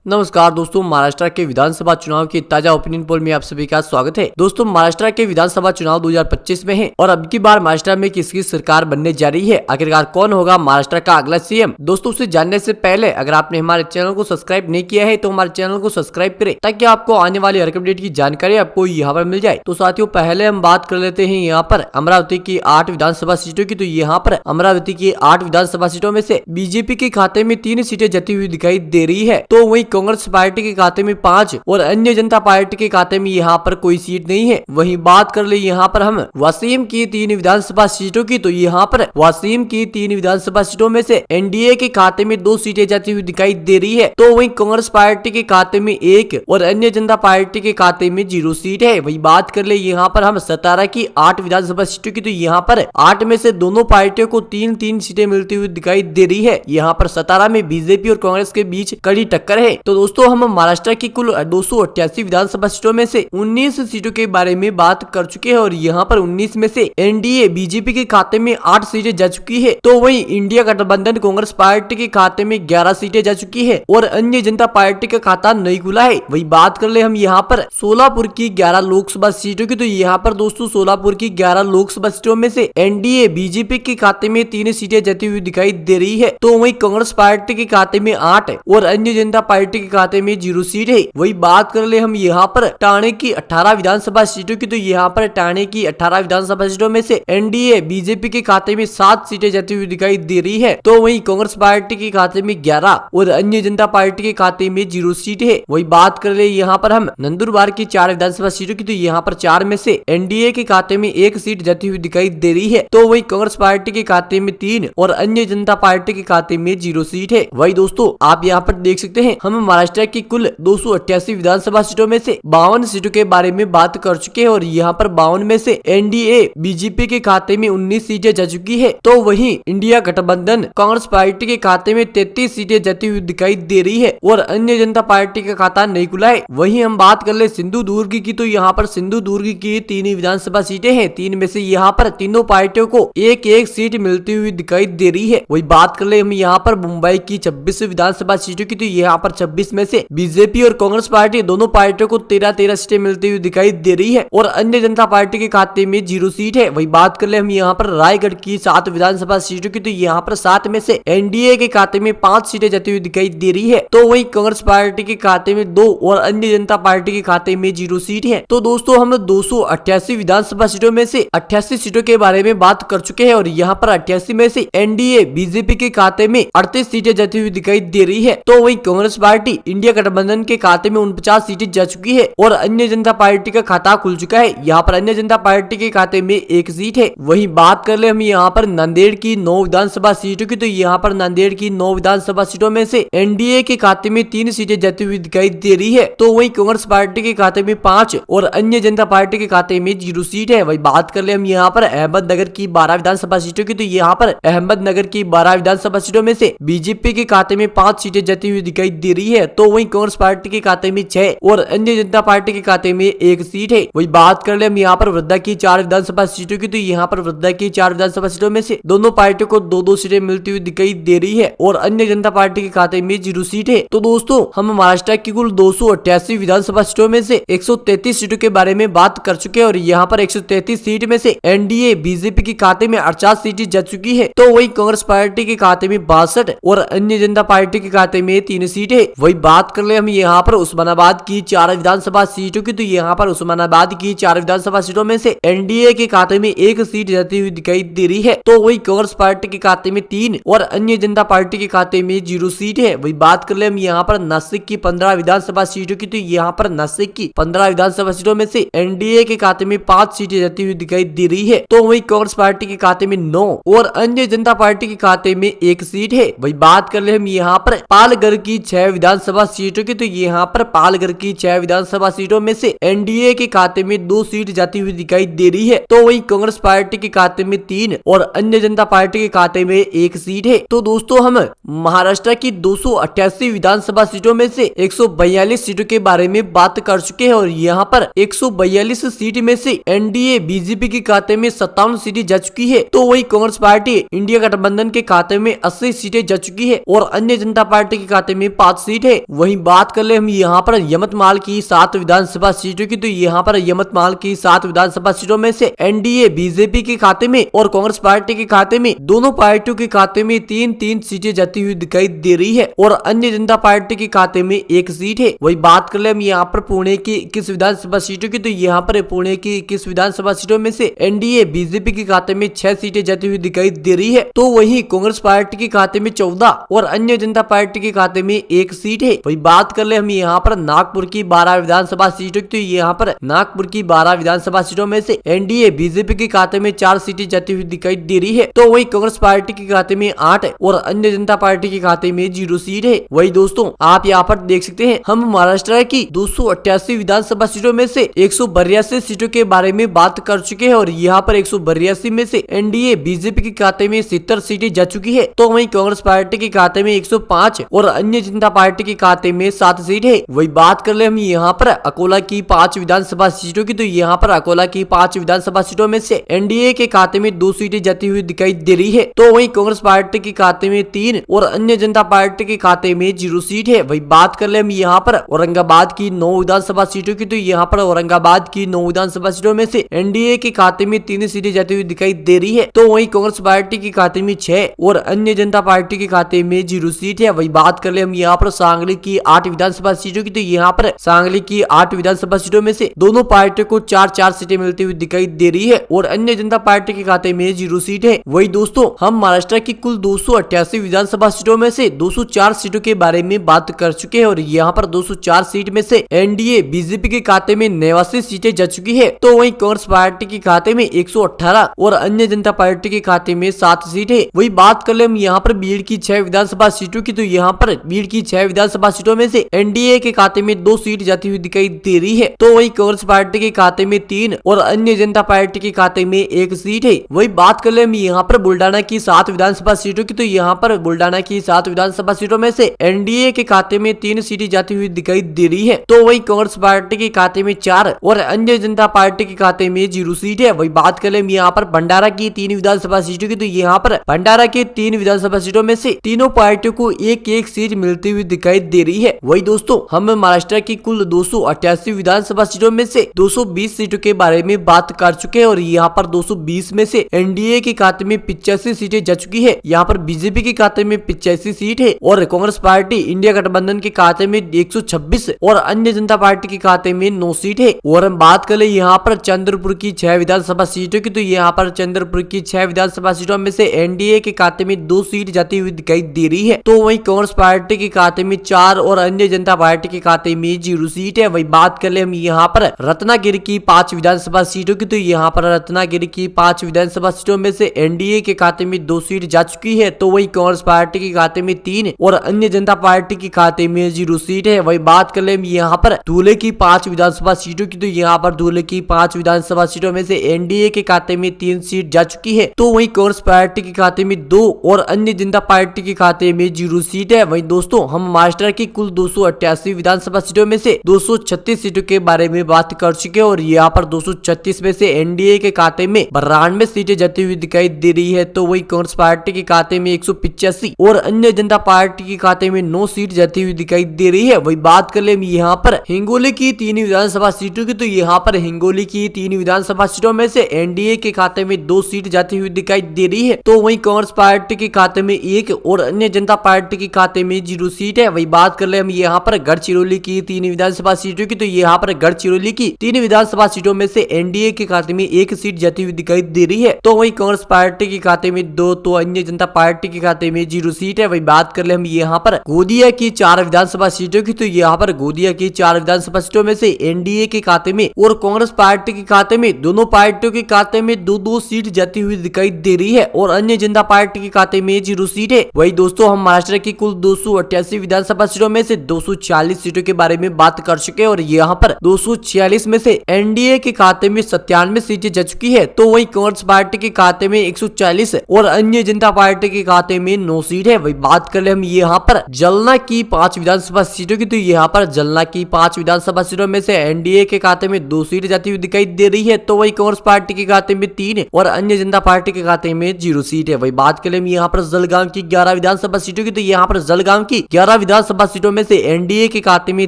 नमस्कार दोस्तों, महाराष्ट्र के विधानसभा चुनाव की ताजा ओपिनियन पोल में आप सभी का स्वागत है। दोस्तों, महाराष्ट्र के विधानसभा चुनाव 2025 में है और अब की बार महाराष्ट्र में किसकी सरकार बनने जा रही है, आखिरकार कौन होगा महाराष्ट्र का अगला सीएम। दोस्तों, उसे जानने से पहले अगर आपने हमारे चैनल को सब्सक्राइब नहीं किया है तो हमारे चैनल को सब्सक्राइब करें ताकि आपको आने वाली हर अपडेट की जानकारी आपको यहाँ पर मिल जाए। तो साथियों, पहले हम बात कर लेते हैं यहाँ पर अमरावती की 8 विधानसभा सीटों की। तो यहाँ पर अमरावती की 8 विधानसभा सीटों में से बीजेपी के खाते में 3 सीटें जती हुई दिखाई दे रही है, तो वहीं कांग्रेस पार्टी के खाते में 5 और अन्य जनता पार्टी के खाते में यहाँ पर कोई सीट नहीं है। वहीं बात कर ले यहाँ पर हम वासीम की 3 विधानसभा सीटों की। तो यहाँ पर वासीम की 3 विधानसभा सीटों में से एनडीए के खाते में 2 सीटें जाती हुई दिखाई दे रही है, तो वहीं कांग्रेस पार्टी के खाते में 1 और अन्य जनता पार्टी के खाते में 0 सीट है। वही बात कर ले यहाँ पर हम सतारा की 8 विधानसभा सीटों की। तो यहाँ पर 8 में से दोनों पार्टियों को 3-3 सीटें मिलती हुई दिखाई दे रही है। यहाँ पर सतारा में बीजेपी और कांग्रेस के बीच कड़ी टक्कर है। तो दोस्तों, हम महाराष्ट्र की कुल 288 विधानसभा सीटों में से 19 सीटों के बारे में बात कर चुके हैं और यहाँ पर 19 में से एनडीए बीजेपी के खाते में 8 सीटें जा चुकी है, तो वहीं इंडिया गठबंधन कांग्रेस पार्टी के खाते में 11 सीटें जा चुकी है और अन्य जनता पार्टी का खाता नहीं खुला है। वही बात कर ले हम यहाँ पर सोलापुर की 11 लोकसभा सीटों की। तो यहाँ पर दोस्तों, सोलापुर की 11 लोकसभा सीटों में से एनडीए बीजेपी के खाते में 3 सीटें जाती हुई दिखाई दे रही है, तो वहीं कांग्रेस पार्टी के खाते में 8 और अन्य जनता पार्टी के खाते में 0 सीट है। वही बात कर ले हम यहाँ पर ठाणे की 18 विधानसभा सीटों की। तो यहाँ पर ठाणे की 18 विधानसभा सीटों में से एनडीए बीजेपी के खाते में 7 सीटें जाती हुई दिखाई दे रही है, तो वहीं कांग्रेस पार्टी के खाते में 11 और अन्य जनता पार्टी के खाते में 0 सीट है। वही बात कर ले यहाँ पर हम नंदुरबार की 4 विधानसभा सीटों की। तो यहाँ पर 4 में से एनडीए के खाते में 1 सीट जाती हुई दिखाई दे रही है, तो वहीं कांग्रेस पार्टी के खाते में 3 और अन्य जनता पार्टी के खाते में 0 सीट है। वही दोस्तों, आप यहाँ पर देख सकते हैं हम महाराष्ट्र की कुल 288 विधानसभा सीटों में से 52 सीटों के बारे में बात कर चुके हैं और यहाँ पर 52 में से एनडीए बीजेपी के खाते में 19 सीटें जा चुकी है, तो वहीं इंडिया गठबंधन कांग्रेस पार्टी के खाते में 33 सीटें जाती हुई दिखाई दे रही है और अन्य जनता पार्टी का खाता नहीं खुला है। वहीं हम बात कर ले सिंधु दुर्ग की। तो यहाँ पर सिंधु दुर्ग की 3 विधानसभा सीटें हैं, 3 में से यहाँ पर तीनों पार्टियों को 1-1 सीट मिलती हुई दिखाई दे रही है। वही बात कर ले हम यहाँ पर मुंबई की 26 विधानसभा सीटों की। तो यहाँ पर 26 में से बीजेपी और कांग्रेस पार्टी दोनों पार्टियों को 13-13 सीटें मिलती हुई दिखाई दे रही है और अन्य जनता पार्टी के खाते में 0 सीट है। वही बात कर ले हम यहाँ पर रायगढ़ की 7 विधानसभा सीटों की। तो यहाँ पर 7 में से एनडीए के खाते में 5 सीटें जाती हुई दिखाई दे रही है, तो वहीं कांग्रेस पार्टी के खाते में 2 और अन्य जनता पार्टी के खाते में 0 सीट है। तो दोस्तों, हम 288 विधानसभा सीटों में से 88 सीटों के बारे में बात कर चुके हैं और यहाँ पर 88 में से एनडीए बीजेपी के खाते में 38 सीटें जाती हुई दिखाई दे रही है, तो वहीं कांग्रेस पार्टी इंडिया गठबंधन के खाते में 49 सीटें जा चुकी है और अन्य जनता पार्टी का खाता खुल चुका है। यहाँ पर अन्य जनता पार्टी के खाते में 1 सीट है। वही बात कर ले हम यहाँ पर नांदेड़ की 9 विधानसभा सीटों की। तो यहाँ पर नांदेड़ की 9 विधानसभा सीटों में से एनडीए के खाते में 3 सीटें जाती हुई दिखाई दे रही है, तो वहीं कांग्रेस पार्टी के खाते में 5 और अन्य जनता पार्टी के खाते में 0 सीट है। वही बात कर ले हम यहाँ पर अहमदनगर की 12 विधानसभा सीटों की। तो यहाँ पर अहमदनगर की 12 विधानसभा सीटों में से बीजेपी के खाते में 5 सीटें जाती हुई दिखाई दे रही है, तो वहीं कांग्रेस पार्टी के खाते में 6 और अन्य जनता पार्टी के खाते में 1 सीट है। वही बात कर ले हम यहाँ पर वृद्धा की 4 विधानसभा सीटों की। तो यहाँ पर वृद्धा की 4 विधानसभा सीटों में से दोनों पार्टियों को 2-2 सीटें मिलती हुई दिखाई दे रही है और अन्य जनता पार्टी के खाते में 0 सीट है। तो दोस्तों, हम महाराष्ट्र की कुल 288 विधानसभा सीटों में से 133 सीटों के बारे में बात कर चुके हैं और यहाँ पर 133 सीट में से एनडीए बीजेपी के खाते में 48 सीटें जा चुकी है, तो वही कांग्रेस पार्टी के खाते में 62 और अन्य जनता पार्टी के खाते में 3 सीट है। वही बात कर ले हम यहाँ पर उस्मानाबाद की 4 विधानसभा सीटों की। तो यहाँ पर उस्मानाबाद की 4 विधानसभा सीटों में से एनडीए के खाते में 1 सीट जाती हुई दिखाई दे रही है, तो वही कांग्रेस पार्टी के खाते में 3 और अन्य जनता पार्टी के खाते में 0 सीट है। वही बात कर ले हम यहाँ पर नासिक की 15 विधानसभा सीटों की। तो यहाँ पर नासिक की 15 विधानसभा सीटों में से एनडीए के खाते में 5 सीटें जाती हुई दिखाई दे रही है, तो वही कांग्रेस पार्टी के खाते में 9 और अन्य जनता पार्टी के खाते में 1 सीट है। वही बात कर ले हम यहाँ पर पालघर की 6 विधानसभा सीटों की। तो यहाँ पर पालघर की 6 विधानसभा सीटों में से एनडीए के खाते में 2 सीट जाती हुई दिखाई दे रही है, तो वही कांग्रेस पार्टी के खाते में 3 और अन्य जनता पार्टी के खाते में 1 सीट है। तो दोस्तों, हम महाराष्ट्र की 288 विधानसभा सीटों में से 142 सीटों के बारे में बात कर चुके हैं और यहाँ पर 142 सीट में से एनडीए बीजेपी के खाते में 57 सीटें जा चुकी है, तो वही कांग्रेस पार्टी इंडिया गठबंधन के खाते में 80 सीटें जा चुकी है और अन्य जनता पार्टी के खाते में 5 सीट सीट है। वहीं बात कर ले हम यहाँ पर यमतमाल की 7 विधानसभा सीटों की, तो यहाँ पर यमतमाल की 7 विधानसभा सीटों में से एनडीए बीजेपी के खाते में और कांग्रेस पार्टी के खाते में, दोनों पार्टियों के खाते में 3-3 सीटें जाती हुई दिखाई दे रही है और अन्य जनता पार्टी के खाते में 1 सीट है। वही बात कर ले हम यहाँ पर पुणे की 21 विधानसभा सीटों की, तो यहाँ पर पुणे की 21 विधानसभा सीटों में से एनडीए बीजेपी के खाते में 6 सीटें जाती हुई दिखाई दे रही है, तो वही कांग्रेस पार्टी के खाते में 14 और अन्य जनता पार्टी के खाते में 1 सीट है। वही बात कर ले हम यहाँ पर नागपुर की 12 विधानसभा सीटों की, तो यहाँ पर नागपुर की 12 विधानसभा सीटों में से एनडीए बीजेपी के खाते में 4 सीटें जाती हुई दिखाई दे रही है, तो वही कांग्रेस पार्टी के खाते में 8 और अन्य जनता पार्टी के खाते में 0 सीट है। वही दोस्तों आप यहाँ पर देख सकते हैं, हम महाराष्ट्र की 288 विधानसभा सीटों में से 182 सीटों के बारे में बात कर चुके हैं और यहाँ पर 182 में से एनडीए बीजेपी के खाते में 70 सीटें जा चुकी है, तो वहीं कांग्रेस पार्टी के खाते में 105 और अन्य जनता पार्टी के खाते में 7 सीट है। वही बात कर ले हम यहाँ पर अकोला की 5 विधानसभा सीटों की, तो यहाँ पर अकोला की 5 विधानसभा सीटों में से एनडीए के खाते में 2 सीटें जाती हुई दिखाई दे रही है, तो वहीं कांग्रेस पार्टी के खाते में 3 और अन्य जनता पार्टी के खाते में 0 सीट है। वही बात कर ले हम यहाँ पर औरंगाबाद की 9 विधानसभा सीटों की, तो यहाँ पर औरंगाबाद की 9 विधानसभा सीटों में से एनडीए के खाते में 3 सीटें जाती हुई दिखाई दे रही है, तो वहीं कांग्रेस पार्टी के खाते में 6 और अन्य जनता पार्टी के खाते में 0 सीट है। वही बात कर ले हम यहाँ पर सांगली की 8 विधानसभा सीटों की, तो यहाँ पर सांगली की 8 विधानसभा सीटों में से दोनों पार्टियों को 4-4 सीटें मिलती हुई दिखाई दे रही है और अन्य जनता पार्टी के खाते में 0 सीट है। वही दोस्तों हम महाराष्ट्र की कुल 288 विधानसभा सीटों में से 204 सीटों के बारे में बात कर चुके हैं और यहाँ पर 204 सीट में से एनडीए बीजेपी के खाते में 89 सीटें जा चुकी है, तो वहीं कांग्रेस पार्टी के खाते में 118 और अन्य जनता पार्टी के खाते में 7 सीट है। वही बात कर ले हम यहाँ पर बीड़ की 6 विधानसभा सीटों की, तो यहाँ पर बीड़ की 6 विधानसभा सीटों में से एनडीए के खाते में 2 सीट जाती हुई दिखाई दे रही है, तो वहीं कांग्रेस पार्टी के खाते में 3 और अन्य जनता पार्टी के खाते में 1 सीट है। वही बात कर ले हम यहाँ पर बुल्डाना की 7 विधानसभा सीटों की, तो यहाँ पर बुल्डाना की 7 विधानसभा सीटों में से एनडीए के खाते में 3 सीटें जाती हुई दिखाई दे रही है, तो वहीं कांग्रेस पार्टी के खाते में 4 और अन्य जनता पार्टी के खाते में 0 सीट है। वही बात कर ले हम यहाँ पर भंडारा की 3 विधानसभा सीटों की, तो यहाँ पर भंडारा के 3 विधानसभा सीटों में से तीनों पार्टियों को 1-1 सीट मिलती हुई दिखाई दे रही है। वही दोस्तों हम महाराष्ट्र की कुल 288 विधानसभा सीटों में से 220 सीटों के बारे में बात कर चुके हैं और यहाँ पर 220 में से एनडीए के खाते में 85 सीटें जा चुकी है, यहाँ पर बीजेपी के खाते में 85 सीट है और कांग्रेस पार्टी इंडिया गठबंधन के खाते में 126 और अन्य जनता पार्टी के खाते में 9 सीट है। और हम बात कर ले यहाँ पर चंद्रपुर की 6 विधानसभा सीटों की, तो यहाँ पर चंद्रपुर की 6 विधानसभा सीटों में से एनडीए के खाते में 2 सीट जाती हुई दिखाई दे रही है, तो वहीं कांग्रेस पार्टी के खाते में 4 और अन्य जनता पार्टी के खाते में 0 सीट है। वही बात कर ले हम यहाँ पर रत्नागिरी की 5 विधानसभा सीटों की, तो यहाँ पर रत्नागिरी की 5 विधानसभा सीटों में से एनडीए के खाते में 2 सीट जा चुकी है, तो वहीं कांग्रेस पार्टी के खाते में 3 और अन्य जनता पार्टी के खाते में 0 सीट है। वही बात कर ले हम यहाँ पर धुले की 5 विधानसभा सीटों की, तो यहाँ पर धुले की 5 विधानसभा सीटों में से एनडीए के खाते में 3 सीट जा चुकी है, तो वहीं कांग्रेस पार्टी के खाते में 2 और अन्य जनता पार्टी के खाते में 0 सीट है। वहीं दोस्तों हम महाराष्ट्र की कुल 288 विधानसभा सीटों में से 236 सीटों के बारे में बात कर चुके हैं और यहाँ पर 236 में से एनडीए के खाते में 92 सीटें जाती हुई दिखाई दे रही है, तो वहीं कांग्रेस पार्टी के खाते में 185 और अन्य जनता पार्टी के खाते में 9 सीट जाती हुई दिखाई दे रही है। वही बात कर ले यहाँ पर हिंगोली की 3 विधानसभा सीटों की, तो यहाँ पर हिंगोली की 3 विधानसभा सीटों में से एनडीए के खाते में 2 सीट जाती हुई दिखाई दे रही है, तो वहीं कांग्रेस पार्टी के खाते में 1 और अन्य जनता पार्टी के खाते में 0 सीट है। वही बात कर ले हम यहाँ पर गढ़चिरौली की 3 विधानसभा सीटों की, तो यहाँ पर गढ़चिरौली की 3 विधानसभा सीटों में से एनडीए के खाते में 1 सीट जाती हुई दिखाई दे रही है, तो वहीं कांग्रेस पार्टी के खाते में 2 तो अन्य जनता पार्टी के खाते में 0 सीट है। वही बात कर ले हम यहाँ पर गोदिया की 4 विधानसभा सीटों की, तो यहाँ पर गोदिया की 4 विधानसभा सीटों में से एनडीए के खाते में और कांग्रेस पार्टी के खाते में दोनों पार्टियों के खाते में 2-2 सीट जाती हुई दिखाई दे रही है और अन्य जनता पार्टी के खाते में 0 सीट है। वही दोस्तों हम महाराष्ट्र की कुल 288 विधानसभा सीटों में से 240 सीटों के बारे में बात कर चुके हैं और यहाँ पर 246 में से एनडीए के खाते में 97 सीटें जा चुकी है, तो वहीं कांग्रेस पार्टी के खाते में 140 और अन्य जनता पार्टी के खाते में 9 सीट है। वही बात कर ले हम यहाँ पर जलना की 5 विधानसभा सीटों की, तो यहाँ पर जलना की 5 विधानसभा सीटों में से एनडीए के खाते में 2 सीट जाती हुई दिखाई दे रही है, तो वही कांग्रेस पार्टी के खाते में 3 और अन्य जनता पार्टी के खाते में 0 सीट है। वही बात कर ले हम यहाँ पर जलगांव की 11 विधानसभा सीटों की, तो यहाँ पर जलगांव की 11 विधानसभा सीटों में से एनडीए के खाते में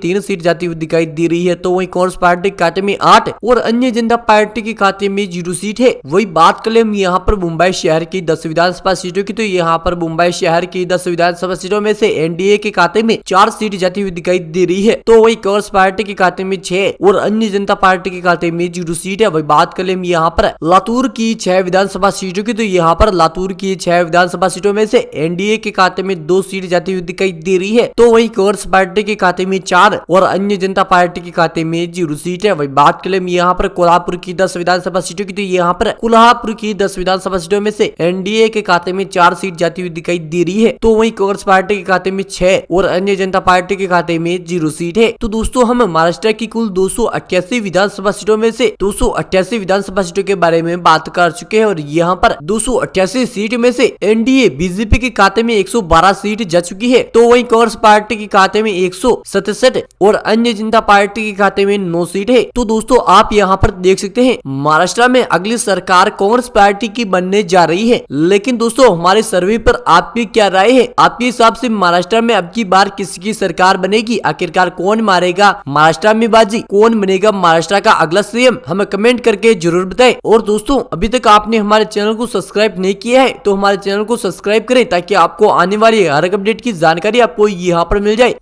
3 सीट जाती हुई दिखाई दे रही है, तो वहीं कांग्रेस पार्टी के खाते में 8 और अन्य जनता पार्टी के खाते में 0 सीट है। वही बात कर ले हम यहाँ पर मुंबई शहर की 10 विधानसभा सीटों की, तो यहाँ पर मुंबई शहर की 10 विधानसभा सीटों में से एनडीए के खाते में 4 सीट जाती हुई दिखाई दे रही है, तो वही कांग्रेस पार्टी के खाते में 6 और अन्य जनता पार्टी के खाते में 0 सीट है। वही बात कर ले हम यहाँ पर लातूर की 6 विधानसभा सीटों की, तो यहाँ पर लातूर की 6 विधानसभा सीटों में से एनडीए के खाते में 2 सीट जाती हुई दिखाई दे रही है, तो वही कांग्रेस पार्टी के खाते में 4 और अन्य जनता पार्टी के खाते में 0 सीट है। वही बात कर ले यहाँ पर कोल्हापुर की 10 विधानसभा सीटों की, तो यहाँ पर कोल्हापुर की 10 विधानसभा सीटों में से एनडीए के खाते में 4 सीट जाती हुई दिखाई दे रही है, तो वही कांग्रेस पार्टी के खाते में 6 और अन्य जनता पार्टी के खाते में 0 सीट है। तो दोस्तों हम महाराष्ट्र की कुल 288 विधानसभा सीटों में से 288 विधानसभा सीटों के बारे में बात कर चुके हैं, और यहाँ पर 288 सीट में से एनडीए बीजेपी के खाते में 112 सीट जा चुकी है, तो वही कांग्रेस पार्टी के खाते में 167 और अन्य जनता पार्टी के खाते में 9 सीट है। तो दोस्तों आप यहाँ पर देख सकते हैं महाराष्ट्र में अगली सरकार कांग्रेस पार्टी की बनने जा रही है, लेकिन दोस्तों हमारे सर्वे पर आपकी क्या राय है? आपके हिसाब से महाराष्ट्र में अब की बार किसकी सरकार बनेगी? आखिरकार कौन मारेगा महाराष्ट्र में बाजी? कौन बनेगा महाराष्ट्र का अगला सीएम? हमें कमेंट करके जरूर बताएं। और दोस्तों अभी तक आपने हमारे चैनल को सब्सक्राइब नहीं किया है तो हमारे चैनल को सब्सक्राइब करें, ताकि आपको आने वाली हर एक अपडेट की जानकारी आपको यहाँ पर मिल जाए।